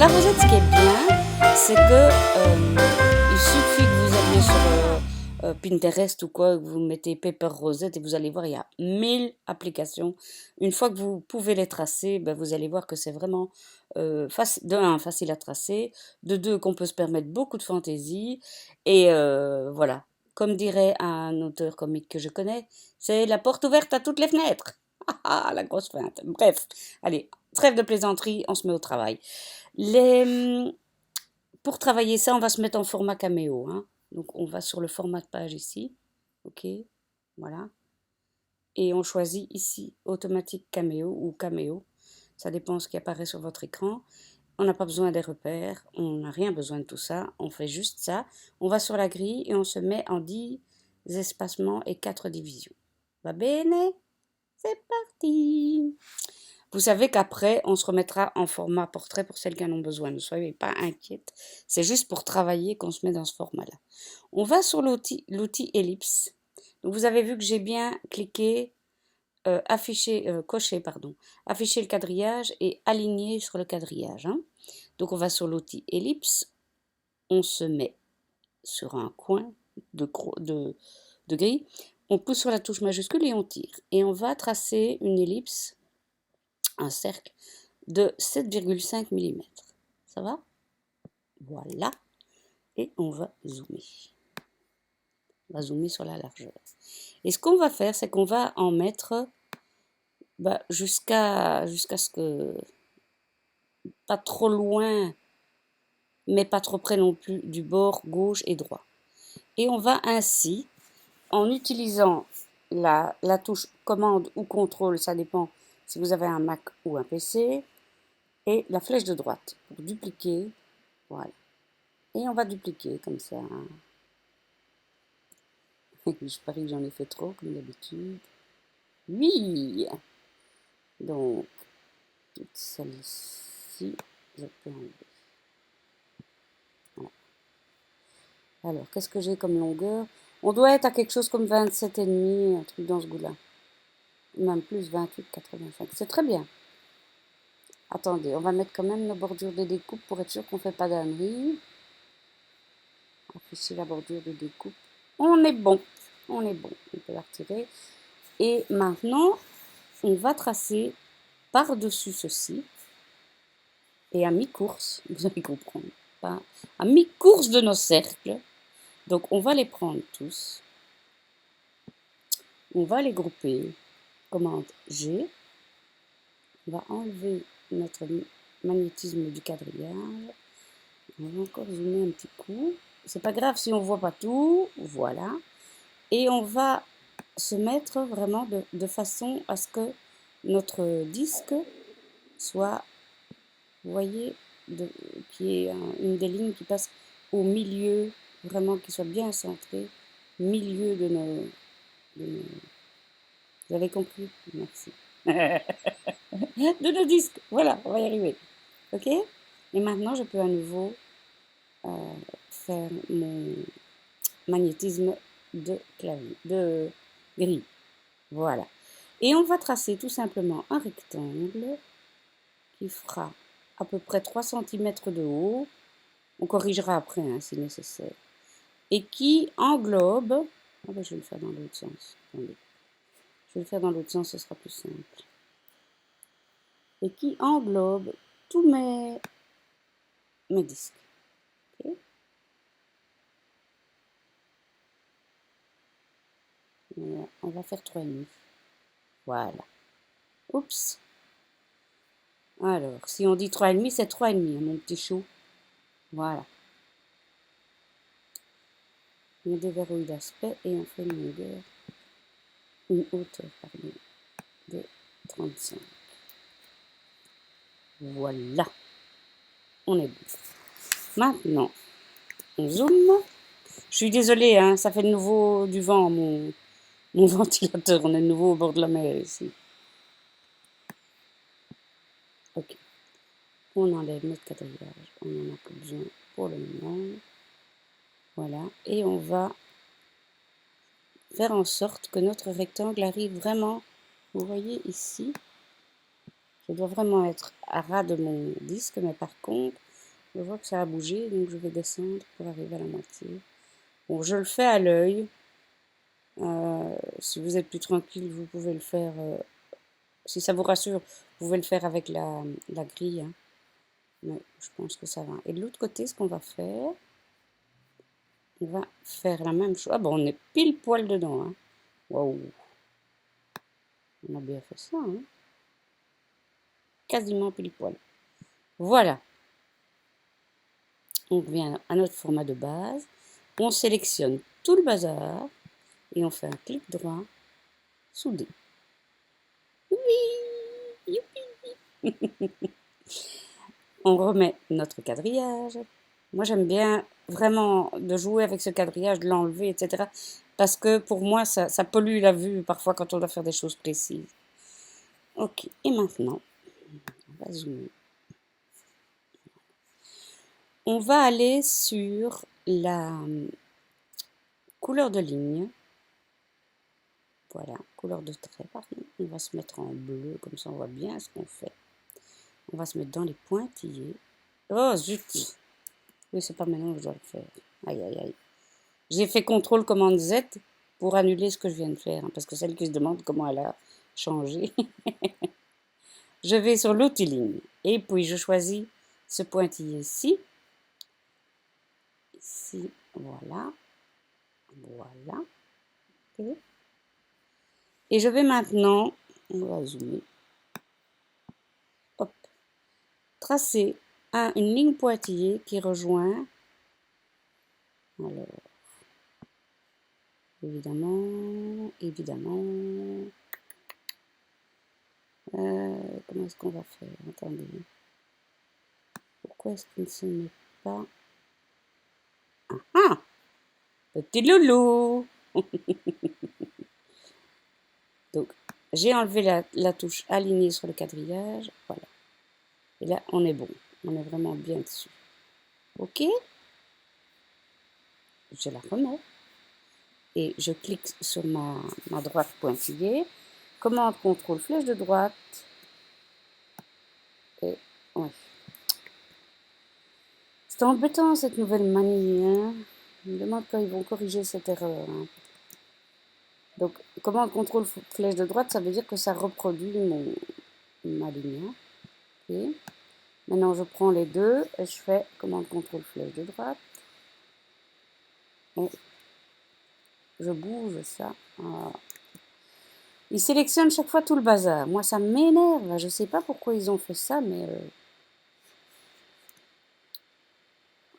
la rosette, ce qui est bien, c'est que il suffit que vous alliez sur Pinterest ou quoi, que vous mettez Paper Rosette et vous allez voir, il y a 1000 applications. Une fois que vous pouvez les tracer, ben, vous allez voir que c'est vraiment de un, facile à tracer, de deux, qu'on peut se permettre beaucoup de fantaisie, et voilà. Comme dirait un auteur comique que je connais, c'est la porte ouverte à toutes les fenêtres. Ah, la grosse feinte. Bref, allez, trêve de plaisanterie, on se met au travail. Les, pour travailler ça, on va se mettre en format caméo, hein. Donc on va sur le format de page ici. OK, voilà. Et on choisit ici automatique caméo ou caméo. Ça dépend ce qui apparaît sur votre écran. On n'a pas besoin des repères, on n'a rien besoin de tout ça. On fait juste ça. On va sur la grille et on se met en 10 espacements et 4 divisions. Va bene? C'est parti! Vous savez qu'après, on se remettra en format portrait pour celles qui en ont besoin. Ne soyez pas inquiètes. C'est juste pour travailler qu'on se met dans ce format-là. On va sur l'outil ellipse. Donc vous avez vu que j'ai bien cliqué, afficher le quadrillage et aligner sur le quadrillage, hein. Donc on va sur l'outil ellipse. On se met sur un coin de grille. On pousse sur la touche majuscule et on tire. Et on va tracer une ellipse, un cercle de 7,5 mm. Ça va? Voilà. Et on va zoomer. On va zoomer sur la largeur. Et ce qu'on va faire, c'est qu'on va en mettre jusqu'à ce que, pas trop loin, mais pas trop près non plus du bord gauche et droit. Et on va ainsi, en utilisant la touche commande ou contrôle, ça dépend si vous avez un Mac ou un PC, et la flèche de droite pour dupliquer. Voilà. Et on va dupliquer comme ça. Je parie que j'en ai fait trop, comme d'habitude. Oui! Donc, toute celle-ci, je peux enlever. Voilà. Alors, qu'est-ce que j'ai comme longueur? On doit être à quelque chose comme 27,5, un truc dans ce goût-là. Même plus, 28,85. C'est très bien. Attendez, on va mettre quand même nos bordures de découpe pour être sûr qu'on ne fait pas d'ânerie. Afficher la bordure de découpe. On est bon. On est bon. On peut la retirer. Et maintenant, on va tracer par-dessus ceci. Et à mi-course, vous allez comprendre, à mi-course de nos cercles. Donc on va les prendre tous. On va les grouper. Commande G. On va enlever notre magnétisme du quadrillage. On va encore zoomer un petit coup. C'est pas grave si on voit pas tout. Voilà. Et on va se mettre vraiment de façon à ce que notre disque soit, vous voyez, qu'il y ait une des lignes qui passe au milieu, vraiment qui soit bien centré, milieu de nos... Vous avez compris? Merci. De nos disques. Voilà, on va y arriver. Ok? Et maintenant, je peux à nouveau faire mon magnétisme de clavier, de grille. Voilà. Et on va tracer tout simplement un rectangle qui fera à peu près 3 cm de haut. On corrigera après hein, si nécessaire. Et qui englobe... Ah ben, je vais le faire dans l'autre sens. Attendez. Je vais le faire dans l'autre sens, ce sera plus simple. Et qui englobe tous mes disques. Okay. Voilà. On va faire 3,5. Voilà. Oups. Alors, si on dit 3,5, c'est 3,5, mon petit chou. Voilà. On déverrouille l'aspect et on fait une longueur, une hauteur, pardon, de 35. Voilà. On est bon. Maintenant, on zoome. Je suis désolée, hein, ça fait de nouveau du vent, mon ventilateur. On est de nouveau au bord de la mer ici. Ok. On enlève notre quadrillage. On n'en a plus besoin pour le moment. Voilà. Et on va faire en sorte que notre rectangle arrive vraiment, vous voyez ici, je dois vraiment être à ras de mon disque, mais par contre, Je vois que ça a bougé, donc je vais descendre pour arriver à la moitié. Bon, je le fais à l'œil. Si vous êtes plus tranquille, vous pouvez le faire. Si ça vous rassure, vous pouvez le faire avec la grille, hein. Mais je pense que ça va. Et de l'autre côté, ce qu'on va faire, on va faire la même chose. Ah bon, on est pile poil dedans, hein. Waouh, on a bien fait ça, hein. Quasiment pile poil. Voilà. On revient à notre format de base. On sélectionne tout le bazar et on fait un clic droit, souder. Oui, youpi. On remet notre quadrillage. Moi, j'aime bien vraiment de jouer avec ce quadrillage, de l'enlever, etc. Parce que pour moi, ça pollue la vue parfois quand on doit faire des choses précises. Ok, et maintenant, on va zoomer. On va aller sur la couleur de ligne. Voilà, couleur de trait, pardon. On va se mettre en bleu, comme ça on voit bien ce qu'on fait. On va se mettre dans les pointillés. Oh, zut! Oui, c'est pas maintenant que je dois le faire. Aïe, aïe, aïe. J'ai fait CTRL commande Z pour annuler ce que je viens de faire, hein, parce que celle qui se demande comment elle a changé. Je vais sur l'outil ligne et puis je choisis ce pointillé-ci. Ici, voilà. Voilà. Okay. Et je vais maintenant, on va zoomer, hop, tracer une ligne pointillée qui rejoint, alors, évidemment, comment est-ce qu'on va faire? Attendez. Pourquoi est-ce qu'il ne se met pas? Ah! Petit loulou! Donc, j'ai enlevé la touche alignée sur le quadrillage. Voilà. Et là, on est bon. On est vraiment bien dessus. OK? Je la remets. Et je clique sur ma droite pointillée. Commande, contrôle, flèche de droite. Et ouais. C'est embêtant cette nouvelle manie, hein. Je me demande quand ils vont corriger cette erreur, hein. Donc, commande, contrôle, flèche de droite, ça veut dire que ça reproduit ma ligne, hein. Okay. Maintenant, je prends les deux et je fais commande, contrôle, flèche de droite. Et je bouge ça. Voilà. Ils sélectionnent chaque fois tout le bazar. Moi, ça m'énerve. Je ne sais pas pourquoi ils ont fait ça, mais...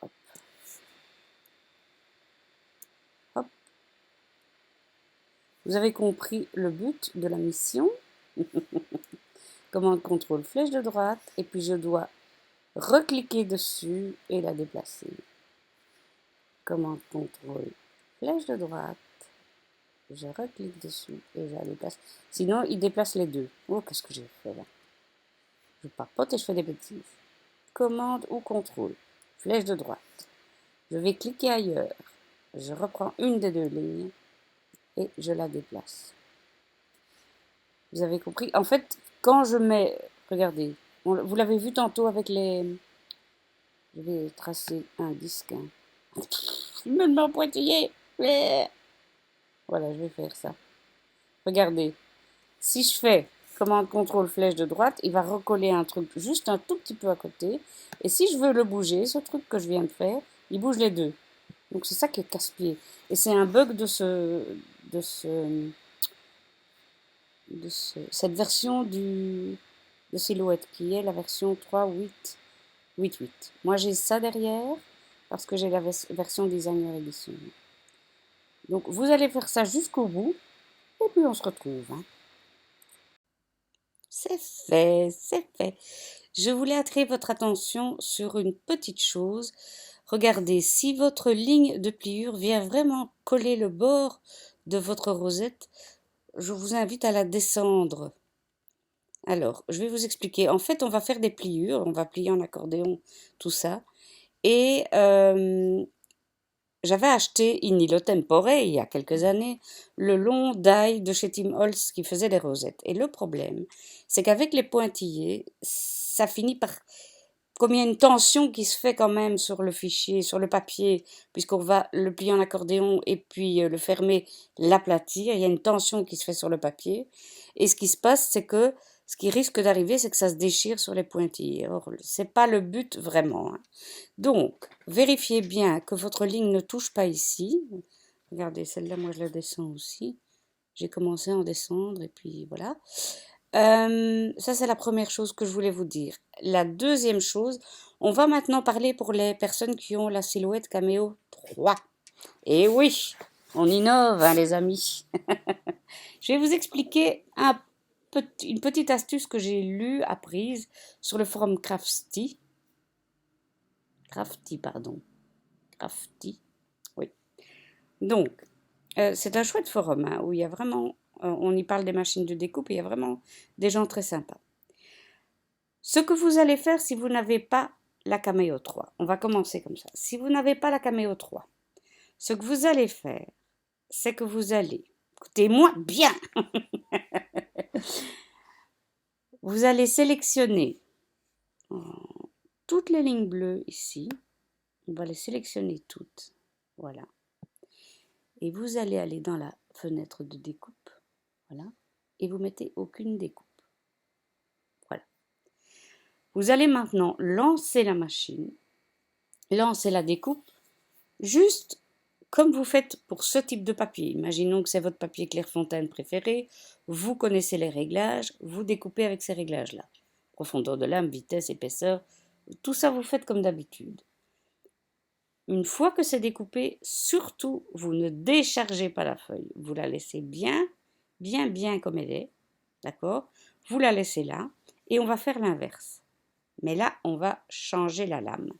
Hop. Hop. Vous avez compris le but de la mission. Commande, contrôle, flèche de droite. Et puis, je dois recliquer dessus et la déplacer. Commande, contrôle, flèche de droite. Je reclique dessus et je la déplace. Sinon, il déplace les deux. Oh, qu'est-ce que j'ai fait là? Je papote et je fais des bêtises. Commande ou contrôle, flèche de droite. Je vais cliquer ailleurs. Je reprends une des deux lignes et je la déplace. Vous avez compris? En fait, quand je mets... Regardez, vous l'avez vu tantôt avec les... Je vais tracer un disque. Hein. Je me mets en pointillé. Voilà, je vais faire ça. Regardez. Si je fais commande, contrôle, flèche de droite, il va recoller un truc juste un tout petit peu à côté. Et si je veux le bouger, ce truc que je viens de faire, il bouge les deux. Donc c'est ça qui est casse-pied. Et c'est un bug de cette version de Silhouette qui est la version 3.8.8.8. Moi j'ai ça derrière parce que j'ai la version Designer Edition. Donc vous allez faire ça jusqu'au bout et puis on se retrouve. Hein. C'est fait, c'est fait. Je voulais attirer votre attention sur une petite chose. Regardez, si votre ligne de pliure vient vraiment coller le bord de votre rosette, je vous invite à la descendre. Alors, je vais vous expliquer. En fait, on va faire des pliures, on va plier en accordéon, tout ça. Et j'avais acheté in illo tempore, il y a quelques années, le long die de chez Tim Holtz qui faisait des rosettes. Et le problème, c'est qu'avec les pointillés, ça finit par comme il y a une tension qui se fait quand même sur le fichier, sur le papier, puisqu'on va le plier en accordéon et puis le fermer, l'aplatir, il y a une tension qui se fait sur le papier. Et ce qui se passe, c'est que ce qui risque d'arriver, c'est que ça se déchire sur les pointillés. Or, c'est pas le but vraiment, hein. Donc, vérifiez bien que votre ligne ne touche pas ici. Regardez, celle-là, moi je la descends aussi. J'ai commencé à en descendre et puis voilà. Ça, c'est la première chose que je voulais vous dire. La deuxième chose, on va maintenant parler pour les personnes qui ont la silhouette Cameo 3. Et oui, on innove, hein, les amis. Je vais vous expliquer une petite astuce que j'ai lue, apprise sur le forum Crafty. Crafty, pardon. Crafty, oui. Donc, c'est un chouette forum, hein, où il y a vraiment, on y parle des machines de découpe et il y a vraiment des gens très sympas. Ce que vous allez faire si vous n'avez pas la Cameo 3, on va commencer comme ça. Si vous n'avez pas la Cameo 3, ce que vous allez faire, c'est que vous allez, écoutez-moi bien, vous allez sélectionner toutes les lignes bleues ici. On va les sélectionner toutes. Voilà. Et vous allez aller dans la fenêtre de découpe. Voilà. Et vous mettez aucune découpe. Voilà. Vous allez maintenant lancer la machine, lancer la découpe, juste comme vous faites pour ce type de papier. Imaginons que c'est votre papier Clairefontaine préféré, vous connaissez les réglages, vous découpez avec ces réglages-là. Profondeur de lame, vitesse, épaisseur, tout ça vous faites comme d'habitude. Une fois que c'est découpé, surtout, vous ne déchargez pas la feuille. Vous la laissez bien comme elle est, d'accord? Vous la laissez là et on va faire l'inverse. Mais là, on va changer la lame.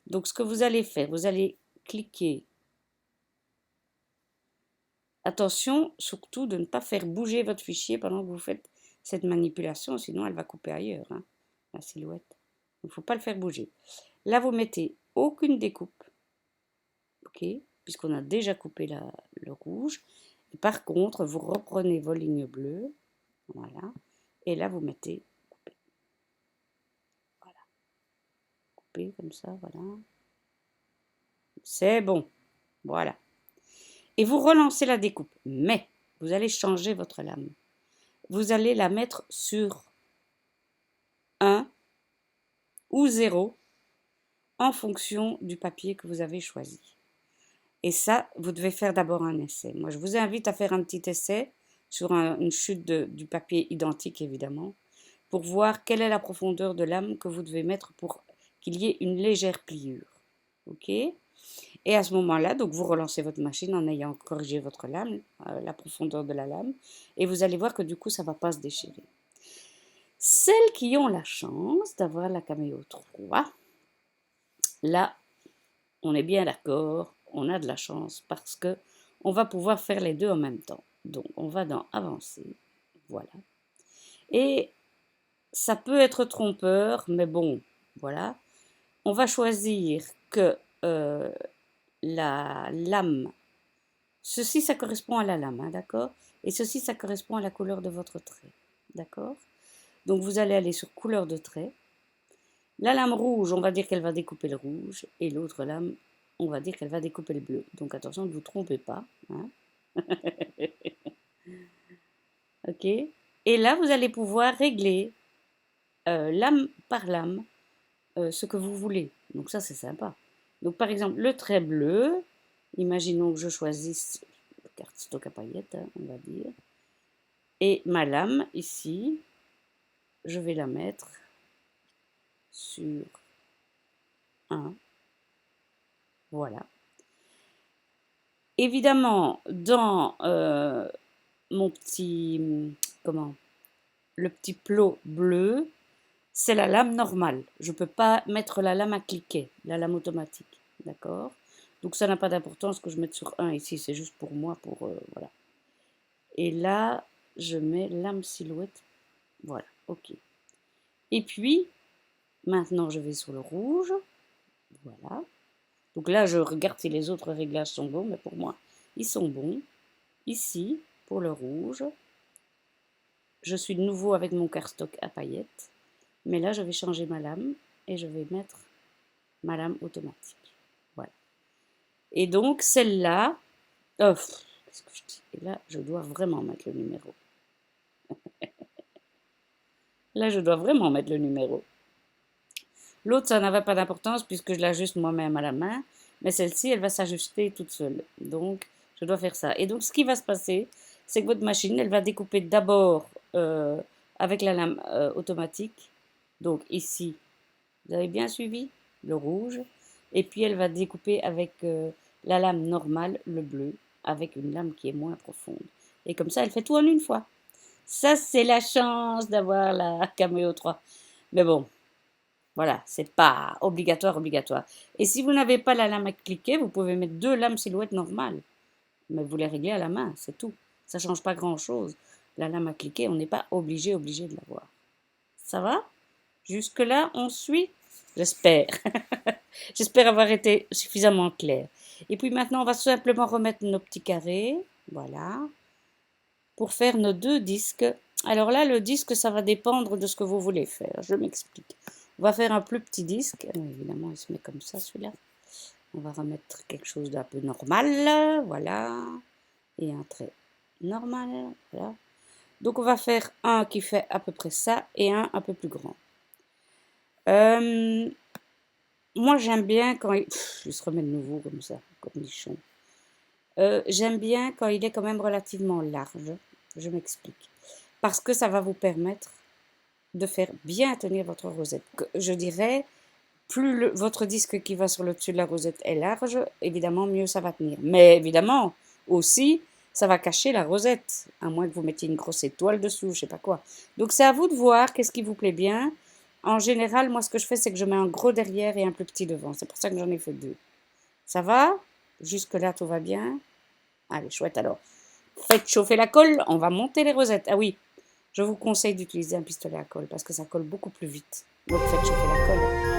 Donc, ce que vous allez faire, vous allez cliquer. Attention, surtout, de ne pas faire bouger votre fichier pendant que vous faites cette manipulation, sinon elle va couper ailleurs, hein, la silhouette. Il ne faut pas le faire bouger. Là, vous mettez aucune découpe, ok, puisqu'on a déjà coupé le rouge. Et par contre, vous reprenez vos lignes bleues, voilà, et là, vous mettez couper. Voilà. Couper comme ça, voilà. C'est bon, voilà. Et vous relancez la découpe, mais vous allez changer votre lame. Vous allez la mettre sur 1 ou 0 en fonction du papier que vous avez choisi. Et ça, vous devez faire d'abord un essai. Moi, je vous invite à faire un petit essai sur une chute du papier identique, évidemment, pour voir quelle est la profondeur de lame que vous devez mettre pour qu'il y ait une légère pliure. OK ? Et à ce moment-là, donc vous relancez votre machine en ayant corrigé votre lame, la profondeur de la lame, et vous allez voir que du coup, ça ne va pas se déchirer. Celles qui ont la chance d'avoir la Cameo 3, là, on est bien d'accord, on a de la chance parce que on va pouvoir faire les deux en même temps. Donc, on va dans Avancer, voilà. Et ça peut être trompeur, mais bon, voilà. On va choisir que la lame, ceci ça correspond à la lame, hein, d'accord? Et ceci ça correspond à la couleur de votre trait, d'accord? Donc vous allez aller sur couleur de trait. La lame rouge, on va dire qu'elle va découper le rouge, et l'autre lame, on va dire qu'elle va découper le bleu. Donc attention, ne vous trompez pas, hein. Ok? Et là, vous allez pouvoir régler lame par lame ce que vous voulez. Donc ça, c'est sympa. Donc par exemple, le trait bleu, imaginons que je choisisse le cardstock à paillettes, hein, on va dire. Et ma lame, ici, je vais la mettre sur 1. Voilà. Évidemment, dans mon petit, le petit plot bleu, c'est la lame normale. Je ne peux pas mettre la lame à cliquer, la lame automatique, d'accord? Donc ça n'a pas d'importance que je mette sur 1 ici, c'est juste pour moi, voilà. Et là, je mets lame silhouette, voilà, ok. Et puis, maintenant je vais sur le rouge, voilà. Donc là, je regarde si les autres réglages sont bons, mais pour moi, ils sont bons. Ici, pour le rouge, je suis de nouveau avec mon cardstock à paillettes. Mais là, je vais changer ma lame et je vais mettre ma lame automatique. Voilà. Et donc, celle-là, qu'est-ce que je dis? Et là, je dois vraiment mettre le numéro. Là, je dois vraiment mettre le numéro. L'autre, ça n'avait pas d'importance puisque je l'ajuste moi-même à la main. Mais celle-ci, elle va s'ajuster toute seule. Donc, je dois faire ça. Et donc, ce qui va se passer, c'est que votre machine, elle va découper d'abord avec la lame automatique. Donc, ici, vous avez bien suivi le rouge. Et puis, elle va découper avec la lame normale, le bleu, avec une lame qui est moins profonde. Et comme ça, elle fait tout en une fois. Ça, c'est la chance d'avoir la Cameo 3. Mais bon, voilà, c'est pas obligatoire. Et si vous n'avez pas la lame à cliquer, vous pouvez mettre 2 lames silhouettes normales. Mais vous les réglez à la main, c'est tout. Ça change pas grand-chose. La lame à cliquer, on n'est pas obligé de l'avoir. Ça va? Jusque-là, on suit? J'espère. J'espère avoir été suffisamment clair. Et puis maintenant, on va simplement remettre nos petits carrés. Voilà. Pour faire nos 2 disques. Alors là, le disque, ça va dépendre de ce que vous voulez faire. Je m'explique. On va faire un plus petit disque. Évidemment, il se met comme ça, celui-là. On va remettre quelque chose d'un peu normal. Voilà. Et un trait normal. Voilà. Donc, on va faire un qui fait à peu près ça et un peu plus grand. Moi, j'aime bien quand il... je se remets de nouveau comme ça, comme nichon. J'aime bien quand il est quand même relativement large. Je m'explique. Parce que ça va vous permettre de faire bien tenir votre rosette. Je dirais, plus votre disque qui va sur le dessus de la rosette est large, évidemment, mieux ça va tenir. Mais évidemment, aussi, ça va cacher la rosette, à moins que vous mettiez une grosse étoile dessous, je sais pas quoi. Donc c'est à vous de voir qu'est-ce qui vous plaît bien. En général, moi, ce que je fais, c'est que je mets un gros derrière et un plus petit devant. C'est pour ça que j'en ai fait 2. Ça va? Jusque-là, tout va bien? Allez, chouette alors. Faites chauffer la colle, on va monter les rosettes. Ah oui, je vous conseille d'utiliser un pistolet à colle parce que ça colle beaucoup plus vite. Donc faites chauffer la colle.